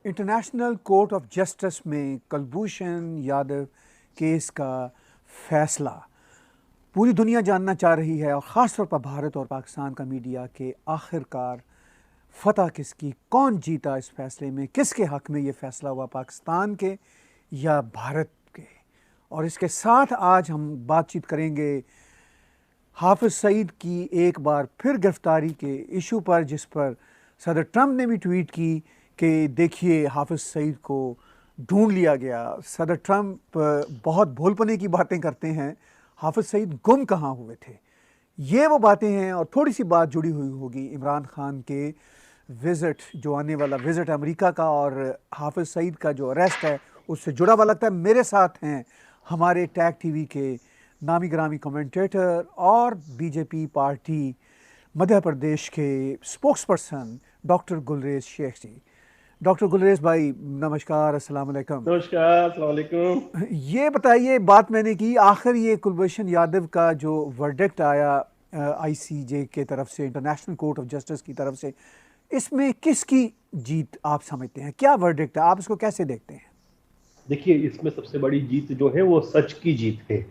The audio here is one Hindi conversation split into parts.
इंटरनेशनल कोर्ट ऑफ जस्टिस में कुलभूषण यादव केस का फैसला पूरी दुनिया जानना चाह रही है, और ख़ास तौर पर भारत और पाकिस्तान का मीडिया के आखिरकार फतह किसकी, कौन जीता इस फैसले में, किसके हक़ में ये फ़ैसला हुआ, पाकिस्तान के या भारत के। और इसके साथ आज हम बातचीत करेंगे हाफिज़ सईद की एक बार फिर गिरफ्तारी के इशू पर, जिस पर सदर ट्रंप ने भी ट्वीट की कि देखिए हाफिज़ सईद को ढूंढ लिया गया। सदर ट्रंप बहुत भोलपने की बातें करते हैं, हाफिज़ सईद गुम कहाँ हुए थे, ये वो बातें हैं। और थोड़ी सी बात जुड़ी हुई होगी इमरान खान के विज़िट, जो आने वाला विज़िट अमेरिका का, और हाफिज़ सईद का जो अरेस्ट है उससे जुड़ा हुआ लगता है। मेरे साथ हैं हमारे टैग टीवी के नामी ग्रामी कमेंटेटर और बीजेपी पार्टी मध्य प्रदेश के spokesperson doctor Gulrez Sheikh ji. Doctor Gulrez भाई नमस्कार, अस्सलाम वालेकुम। नमस्कार, अस्सलाम वालेकुम। ये बताइए, बात मैंने की, आखिर ये कुलभूषण यादव का जो वर्डिक्ट आया आईसीजे के तरफ से, इंटरनेशनल कोर्ट ऑफ जस्टिस की तरफ से, इसमें किसकी जीत आप समझते हैं? क्या वर्डिक्ट है, आप इसको कैसे देखते हैं? देखिए, इसमें सबसे बड़ी जीत जो है वो सच की जीत है।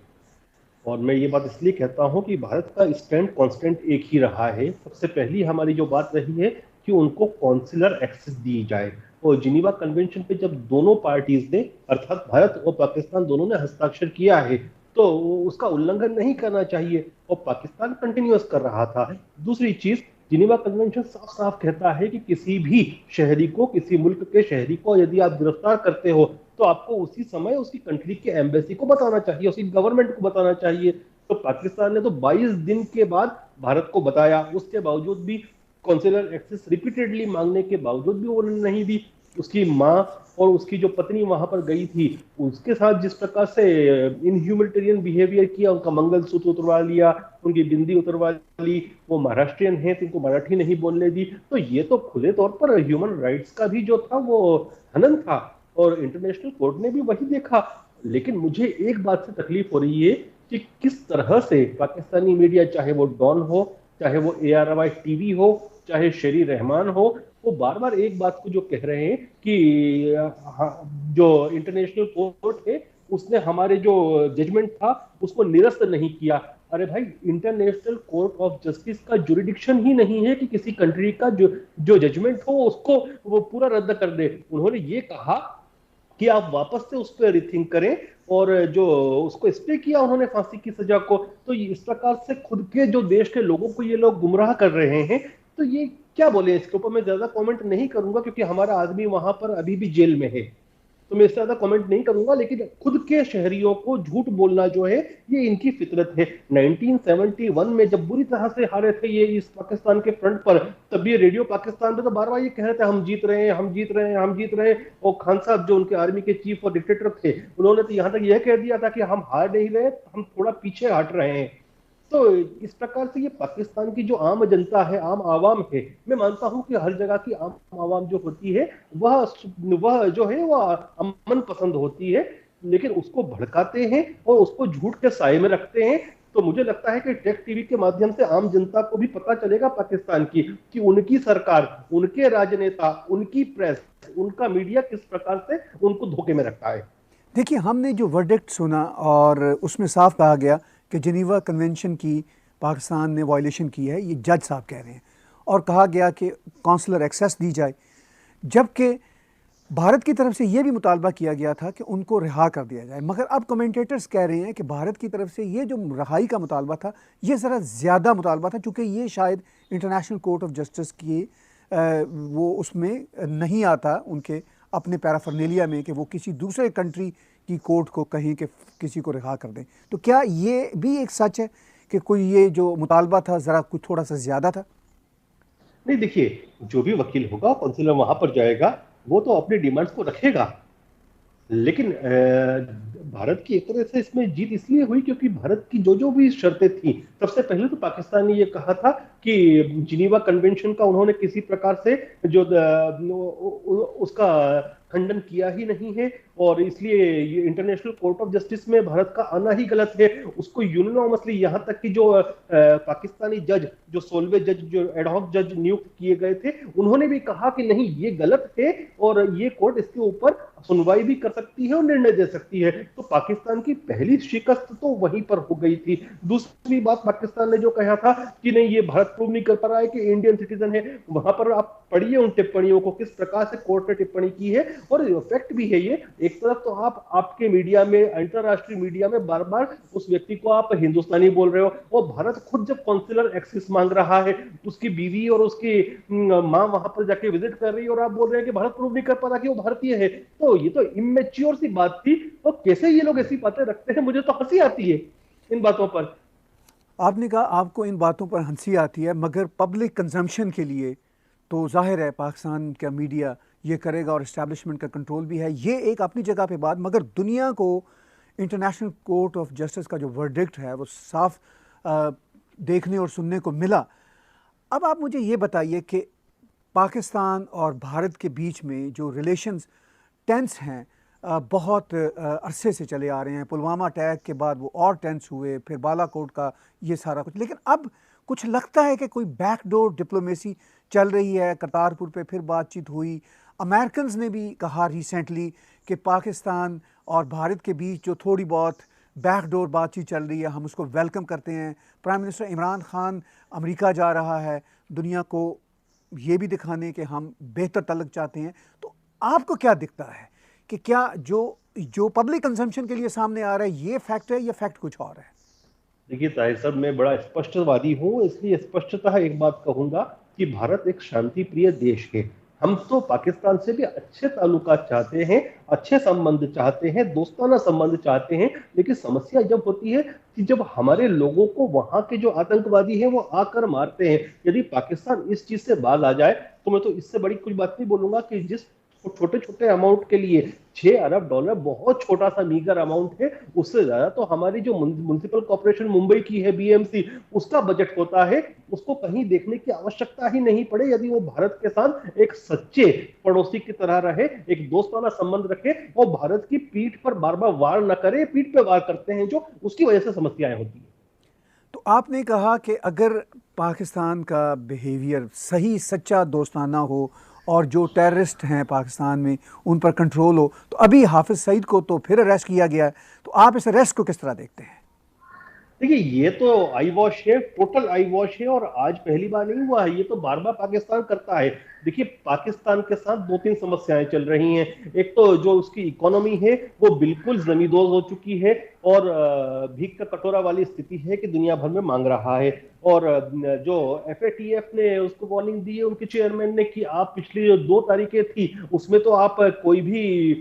और मैं ये बात इसलिए कहता हूं कि भारत का स्टैंड कांस्टेंट एक ही रहा है। सबसे पहली हमारी जो बात रही है कि उनको कॉन्सुलर एक्सेस दी जाए, और जिनीवा कन्वेंशन पे जब दोनों पार्टीज ने, अर्थात भारत और पाकिस्तान दोनों ने हस्ताक्षर किया है, तो उसका उल्लंघन नहीं करना चाहिए, और पाकिस्तान कंटिन्यूअस कर रहा था। दूसरी चीज, जिनीवा कन्वेंशन साफ साफ कहता है कि किसी भी शहरी को, किसी मुल्क के शहरी को यदि आप गिरफ्तार करते हो तो आपको उसी समय उसकी कंट्री के एम्बेसी को बताना चाहिए, उसकी गवर्नमेंट को बताना चाहिए। तो पाकिस्तान ने तो 22 दिन के बाद भारत को बताया, उसके बावजूद भी कॉन्सुलर एक्सेस रिपीटेडली मांगने के बावजूद भी उन्होंने नहीं दी। उसकी माँ और उसकी जो पत्नी वहां पर गई थी, उसके साथ जिस प्रकार से इनह्यूमैनिटेरियन बिहेवियर किया, उनका मंगलसूत्र उतरवा लिया, उनकी बिंदी उतरवा ली, वो महाराष्ट्रियन है तो इनको मराठी नहीं बोलने दी, तो ये तो खुले तौर पर ह्यूमन राइट्स का भी जो था वो हनन था, और इंटरनेशनल कोर्ट ने भी वही देखा। लेकिन मुझे एक बात से तकलीफ हो रही है कि किस तरह से पाकिस्तानी मीडिया, चाहे वो डॉन हो, चाहे वो ARY टीवी हो, चाहे शेरी रहमान हो, वो बार बार एक बात को जो कह रहे हैं कि जो इंटरनेशनल कोर्ट है उसने हमारे जो जजमेंट था उसको निरस्त नहीं किया। अरे भाई, इंटरनेशनल कोर्ट ऑफ जस्टिस का जुरिडिक्शन ही नहीं है कि किसी कंट्री का जो जो जजमेंट हो उसको वो पूरा रद्द कर दे। उन्होंने ये कहा कि आप वापस से उस पर रिथिंक करें, और जो उसको स्टे किया उन्होंने फांसी की सजा को। तो इस प्रकार से खुद के जो देश के लोगों को ये लोग गुमराह कर रहे हैं, तो ये क्या बोले, इसके ऊपर मैं ज्यादा कमेंट नहीं करूंगा क्योंकि हमारा आदमी वहां पर अभी भी जेल में है, तो मैं इससे ज्यादा कमेंट नहीं करूंगा। लेकिन खुद के शहरियों को झूठ बोलना जो है ये इनकी फितरत है। 1971 में जब बुरी तरह से हारे थे ये इस पाकिस्तान के फ्रंट पर, तब ये रेडियो पाकिस्तान पे तो बार बार ये कह रहे थे हम जीत रहे हैं, हम जीत रहे हैं, हम जीत रहे हैं। और खान साहब जो उनके आर्मी के चीफ और डिक्टेटर थे, उन्होंने तो यहां तक यह कह दिया था कि हम हार नहीं रहे, हम थोड़ा पीछे हट रहे हैं। तो इस प्रकार से ये पाकिस्तान की जो आम जनता है, आम आवाम है, मैं मानता हूं कि हर जगह की आम आवाम जो होती है वह जो है वह अमन पसंद होती है, लेकिन उसको भड़काते हैं और उसको झूठ के साए में रखते हैं। तो मुझे लगता है कि टेक टीवी के माध्यम से आम जनता को भी पता चलेगा पाकिस्तान की कि उनकी सरकार, उनके राजनेता, उनकी प्रेस, उनका मीडिया किस प्रकार से उनको धोखे में रखता है। देखिए, हमने जो वर्डिक्ट सुना और उसमें साफ कहा गया कि जिनीवा कन्वेंशन की पाकिस्तान ने वायलेशन की है, ये जज साहब कह रहे हैं, और कहा गया कि कौंसलर एक्सेस दी जाए, जबकि भारत की तरफ से ये भी मुतालबा किया गया था कि उनको रिहा कर दिया जाए। मगर अब कमेंटेटर्स कह रहे हैं कि भारत की तरफ से ये जो रहाई का मुतालबा था, ये ज़रा ज़्यादा मुतालबा था, चूँकि ये शायद इंटरनेशनल कोर्ट ऑफ जस्टिस की वो उसमें नहीं आता उनके अपने पैराफर्नेलिया में कि वो किसी दूसरे कंट्री की कोर्ट को कहें कि किसी को रिहा कर दें। तो क्या ये भी एक सच है कि कोई ये जो मुतालबा था ज़रा कुछ थोड़ा सा ज़्यादा था? नहीं, देखिए, जो भी वकील होगा काउंसिलर वहां पर जाएगा, वो तो अपनी डिमांड्स को रखेगा। लेकिन भारत की एक तरह से इसमें जीत इसलिए हुई क्योंकि भारत की जो जो भी शर्तें थी, सबसे पहले तो पाकिस्तान ने ये कहा था कि जिनीवा कन्वेंशन का उन्होंने किसी प्रकार से जो उसका खंडन किया ही नहीं है, और इसलिए ये इंटरनेशनल कोर्ट ऑफ जस्टिस में भारत का आना ही गलत है। उसको यूनिनोमसली, यहाँ तक कि जो पाकिस्तानी जज, जो 16वें जज, जो एडहॉक जज नियुक्त किए गए थे, उन्होंने भी कहा कि नहीं, ये गलत है और ये कोर्ट इसके ऊपर सुनवाई भी कर सकती है और निर्णय दे सकती है। तो पाकिस्तान की पहली शिकस्त तो वहीं पर हो गई थी। दूसरी बात, पाकिस्तान ने जो कहा था कि नहीं, ये भारत प्रूव नहीं कर पा रहा है कि इंडियन सिटीजन है, वहां पर आप पढ़िए उन टिप्पणियों को, किस प्रकार से कोर्ट ने टिप्पणी की है, और फैक्ट भी है ये। एक तरफ तो आप आपके मीडिया में, अंतरराष्ट्रीय मीडिया में बार बार उस व्यक्ति को आप हिंदुस्तानी बोल रहे हो, और भारत खुद जब कॉन्सुलर एक्सेस मांग रहा है, उसकी बीवी और उसकी मां वहां पर जाके विजिट कर रही है, और आप बोल रहे हैं कि भारत प्रूव नहीं कर पा रहा कि वो भारतीय है। तो ये तो इमेच्योर सी बात थी। और कैसे ये लोग ऐसी बातें रखते हैं, मुझे तो हंसी आती है इन बातों पर। आपने कहा आपको इन बातों पर हंसी आती है, मगर पब्लिक कंजम्पशन के लिए तो जाहिर है पाकिस्तान का मीडिया ये करेगा और इस्टेब्लिशमेंट का कंट्रोल भी है, ये एक अपनी जगह पे बात। मगर दुनिया को इंटरनेशनल कोर्ट ऑफ जस्टिस का जो वर्डिक्ट है वो साफ देखने और सुनने को मिला। अब आप मुझे ये बताइए कि पाकिस्तान और भारत के बीच में जो रिलेशंस टेंस हैं, बहुत अरसे से चले आ रहे हैं। पुलवामा अटैक के बाद वो और टेंस हुए, फिर बालाकोट का ये सारा कुछ। लेकिन अब कुछ लगता है कि कोई बैकडोर डिप्लोमेसी चल रही है। करतारपुर पे फिर बातचीत हुई। अमेरिकन्स ने भी कहा रिसेंटली कि पाकिस्तान और भारत के बीच जो थोड़ी बहुत बैकडोर बातचीत चल रही है, हम उसको वेलकम करते हैं। Prime minister Imran Khan America जा रहा है दुनिया को ये भी दिखाने कि हम बेहतर तलक चाहते हैं। तो आपको क्या दिखता है कि क्या जो जो पब्लिक कंजम्पशन के लिए सामने आ रहा है ये फैक्ट है या फैक्ट कुछ और है? देखिए ताहिर साहब, मैं बड़ा स्पष्टवादी हूँ, इसलिए स्पष्टतः एक बात कहूंगा कि भारत एक शांति प्रिय देश है। हम तो पाकिस्तान से भी अच्छे ताल्लुकात चाहते हैं, अच्छे संबंध चाहते हैं, दोस्ताना संबंध चाहते हैं। लेकिन समस्या जब होती है कि जब हमारे लोगों को वहां के जो आतंकवादी हैं वो आकर मारते हैं। यदि पाकिस्तान इस चीज से बाज आ जाए तो मैं तो इससे बड़ी कुछ बात नहीं बोलूंगा कि जिस छोटे छोटे अमाउंट के लिए $6 अरब बहुत छोटा सा मीगर अमाउंट है। उससे ज्यादा तो हमारी जो म्युनिसिपल कॉर्पोरेशन मुंबई की है, बीएमसी, उसका बजट होता है। उसको कहीं देखने की आवश्यकता ही नहीं पड़े यदि वो भारत के साथ एक सच्चे पड़ोसी की तरह रहे, एक दोस्ताना संबंध रखे और भारत की पीठ पर बार बार वार न करे। पीठ पे वार करते हैं जो, उसकी वजह से समस्याएं होती है। तो आपने कहा कि अगर पाकिस्तान का बिहेवियर सही सच्चा दोस्ताना हो और जो टेररिस्ट हैं पाकिस्तान में उन पर कंट्रोल हो, तो अभी हाफिज सईद को तो फिर अरेस्ट किया गया है, तो आप इस अरेस्ट को किस तरह देखते हैं? देखिए, ये तो आई वॉश है, टोटल आई वॉश है, और आज पहली बार नहीं हुआ है, ये तो बार बार पाकिस्तान करता है। देखिए, पाकिस्तान के साथ दो तीन समस्याएं चल रही हैं। एक तो जो उसकी इकोनॉमी है वो बिल्कुल जमींदोज हो चुकी है, और भीख का कटोरा वाली स्थिति है कि दुनिया भर में मांग रहा है। और जो एफएटीएफ ने उसको वार्निंग दी है, उनके चेयरमैन ने, कि आप पिछली जो 2 तारीखें थी उसमें तो आप कोई भी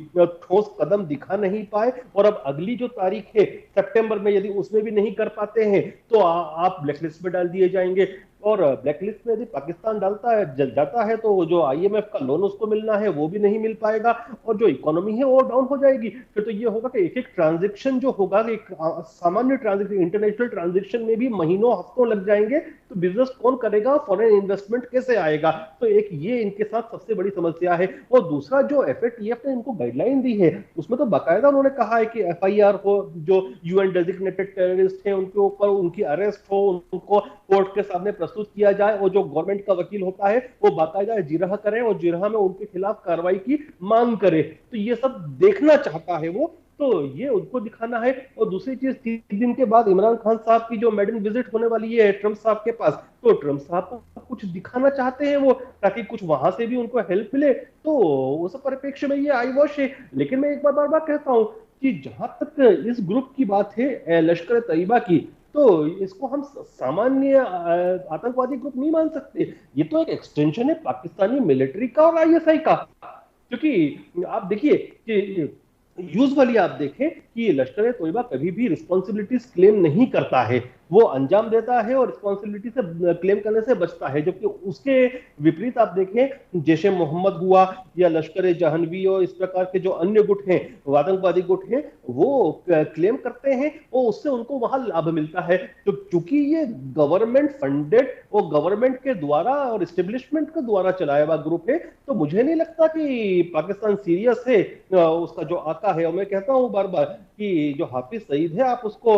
ठोस कदम दिखा नहीं पाए, और अब अगली जो तारीख है सितंबर में, यदि उसमें भी नहीं कर पाते हैं तो आप ब्लैकलिस्ट में डाल दिए जाएंगे। और ब्लैकलिस्ट में यदि पाकिस्तान डालता है जाता है तो जो आईएमएफ का लोन उसको मिलना है वो भी नहीं मिल पाएगा, और जो इकोनॉमी है वो डाउन हो जाएगी। फिर तो ये होगा कि एक एक ट्रांजेक्शन जो होगा, एक सामान्य ट्रांजेक्शन, इंटरनेशनल ट्रांजेक्शन में भी महीनों हफ्तों लग जाएंगे। तो बिजनेस कौन करेगा, फॉरेन इन्वेस्टमेंट कैसे आएगा? तो एक ये इनके साथ सबसे बड़ी समस्या है। और दूसरा, जो एफएटीएफ ने इनको गाइडलाइन दी है उसमें तो बाकायदा उन्होंने कहा है कि एफआईआर हो, जो यूएन डेजिग्नेटेड टेररिस्ट हैं उनके ऊपर, उनकी अरेस्ट हो, उनको कोर्ट के सामने प्रस्तुत किया जाए, और जो गवर्नमेंट का वकील होता है वो बाकायदा जिरह करे और जिरह में उनके खिलाफ कार्रवाई की मांग करे। तो ये सब देखना चाहता है वो, तो ये उनको दिखाना है। और दूसरी चीज, 3 दिन के बाद इमरान खान साहब की जो मेडन विजिट होने वाली है ट्रंप साहब के पास, तो ट्रंप साहब को कुछ दिखाना चाहते हैं वो, ताकि कुछ वहां से भी उनको हेल्प मिले। तो उस परिप्रेक्ष्य में ये आई वॉश है। लेकिन मैं एक बार बार बार कहता हूं कि जहां तक इस ग्रुप की बात है, लश्कर तैयबा की, तो इसको हम सामान्य आतंकवादी ग्रुप नहीं मान सकते। ये तो एक एक्सटेंशन है पाकिस्तानी मिलिट्री का और आईएसआई का। क्योंकि आप देखिए कि यूजुअली आप देखें कि लश्कर ए तोयबा कभी भी रिस्पॉन्सिबिलिटीज क्लेम नहीं करता है। वो अंजाम देता है और रिस्पॉन्सिबिलिटी से क्लेम करने से बचता है। जबकि उसके विपरीत आप देखें, जैशे मोहम्मद हुआ या लश्कर जहनवी और इस प्रकार के जो अन्य गुट हैं, आतंकवादी गुट हैं, वो क्लेम करते हैं और उससे उनको वहां लाभ मिलता है। तो चूंकि ये गवर्नमेंट फंडेड और गवर्नमेंट के द्वारा और इस्टेब्लिशमेंट के द्वारा चलाया हुआ ग्रुप है, तो मुझे नहीं लगता कि पाकिस्तान सीरियस है। उसका जो आका है, और मैं कहता हूं बार बार कि जो हाफिज सईद है, आप उसको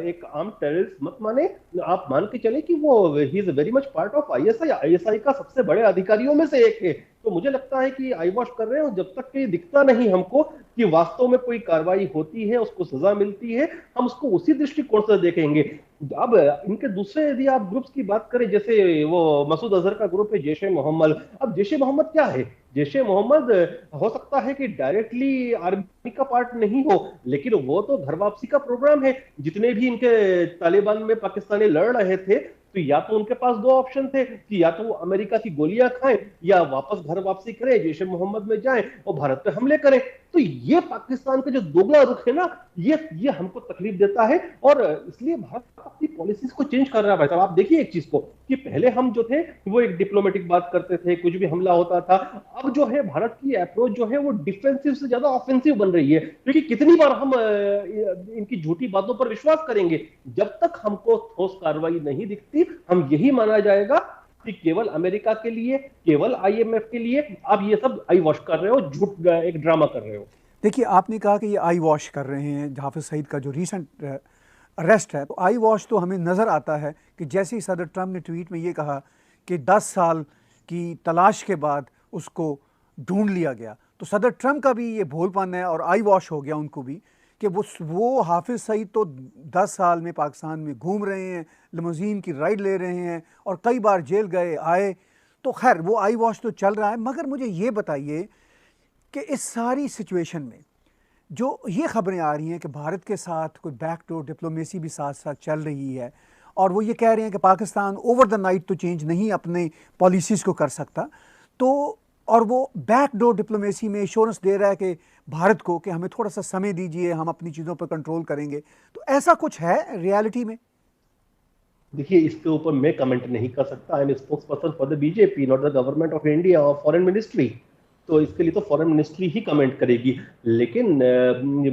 एक आम टेररिस्ट मत माने, आप मान के चले कि वो he is very much part of ISI, ISI का सबसे बड़े अधिकारियों में से एक है। तो मुझे लगता है कि आई वॉश कर रहे हैं, जब तक कि दिखता नहीं हमको कि वास्तव में कोई कार्रवाई होती है, उसको सजा मिलती है, हम उसको उसी दृष्टिकोण से देखेंगे। अब इनके दूसरे यदि आप ग्रुप्स की बात करें, जैसे वो मसूद अजहर का ग्रुप है जैश ए मोहम्मद। अब जैश ए मोहम्मद क्या है? जैश ए मोहम्मद हो सकता है कि डायरेक्टली आर्मी का पार्ट नहीं हो, लेकिन वो तो घर वापसी का प्रोग्राम है। जितने भी इनके तालिबान में पाकिस्तानी लड़ रहे थे, तो या तो उनके पास दो ऑप्शन थे कि या तो वो अमेरिका की गोलियां खाएं या वापस घर वापसी करें, जैश ए मोहम्मद में जाएं और भारत पे हमले करें। तो ये पाकिस्तान का जो दोगला रुख है ना, ये हमको तकलीफ देता है, और इसलिए भारत अपनी पॉलिसीज को चेंज कर रहा है। भाई साहब, आप देखिए एक चीज को कि पहले हम जो थे वो एक डिप्लोमेटिक बात करते थे, कुछ भी हमला होता था। अब जो है भारत की अप्रोच जो है वो डिफेंसिव से ज्यादा ऑफेंसिव बन रही है, क्योंकि कितनी बार हम इनकी झूठी बातों पर विश्वास करेंगे? जब तक हमको ठोस कार्रवाई नहीं दिखती, हम यही माना जाएगा कि केवल अमेरिका के लिए, केवल आईएमएफ के लिए आप ये सब आई वॉश कर रहे हो, झूठ एक ड्रामा कर रहे हो। देखिए, आपने कहा कि ये आई वॉश कर रहे हैं। हाफिज सईद का जो रीसेंट अरेस्ट है, तो आई वॉश तो हमें नज़र आता है कि जैसे ही सदर ट्रंप ने ट्वीट में ये कहा कि 10 साल की तलाश के बाद उसको ढूंढ लिया गया, तो सदर ट्रंप का भी ये भोलपन है और आई वॉश हो गया उनको भी कि वो हाफिज सईद तो 10 साल में पाकिस्तान में घूम रहे हैं, लिमोजीन की राइड ले रहे हैं और कई बार जेल गए आए। तो खैर वो आई वॉश तो चल रहा है। मगर मुझे ये बताइए कि इस सारी सिचुएशन में जो ये खबरें आ रही हैं कि भारत के साथ कोई बैकडोर डिप्लोमेसी भी साथ साथ चल रही है, और वो ये कह रहे हैं कि पाकिस्तान ओवर द नाइट तो चेंज नहीं अपने पॉलिसीज़ को कर सकता, तो और वो बैकडोर डिप्लोमेसी में एश्योरेंस दे रहा है कि भारत को कि हमें थोड़ा सा समय दीजिए, हम अपनी चीज़ों पर कंट्रोल करेंगे। तो ऐसा कुछ है रियलिटी में? देखिए, इसके ऊपर मैं कमेंट नहीं कर सकता। I am spokes person for the BJP, not the government of India और फॉरेन मिनिस्ट्री। तो इसके लिए तो फॉरेन मिनिस्ट्री ही कमेंट करेगी। लेकिन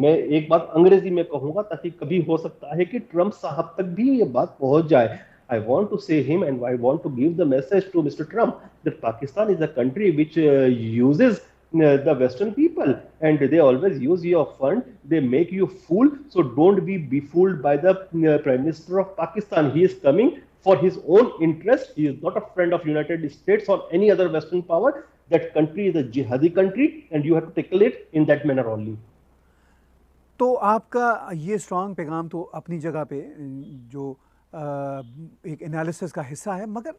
मैं एक बात अंग्रेजी में कहूंगा, ताकि कभी हो सकता है कि ट्रंप साहब तक भी ये बात पहुंच जाए। I want to say him and I want to give the message to Mr. Trump that Pakistan is a country which uses the Western people, and they always use your fund. They make you fool. So don't be befooled by the Prime Minister of Pakistan. He is coming for his own interest. He is not a friend of United States or any other Western power. That country is a jihadi country, and you have to tackle it in that manner only. तो आपका ये स्ट्रॉन्ग पैगाम तो अपनी जगह पे जो एक एनालिसिस का हिस्सा है, मगर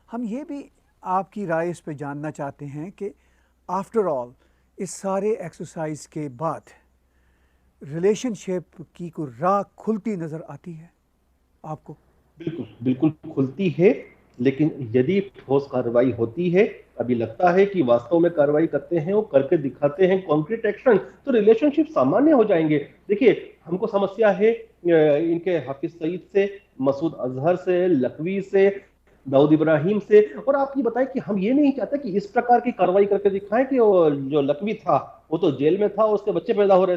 हम ये भी आपकी राय इस पे जानना चाहते हैं कि आफ्टर ऑल इस सारे एक्सरसाइज के बाद रिलेशनशिप की कोई राह खुलती नज़र आती है आपको? बिल्कुल बिल्कुल खुलती है, लेकिन यदि ठोस कार्रवाई होती है, अभी लगता है कि वास्तव में कार्रवाई करते हैं और करके दिखाते हैं कॉन्क्रीट एक्शन, तो रिलेशनशिप सामान्य हो जाएंगे। देखिए, हमको समस्या है इनके हाफिज सईद से, मसूद अजहर से, लखवी से, दाऊद इब्राहिम से। और आप ये बताएं कि हम ये नहीं चाहते कि इस प्रकार की कार्रवाई करके दिखाएं कि वो जो लखवी था वो तो जेल में था और उसके बच्चे पैदा हो रहे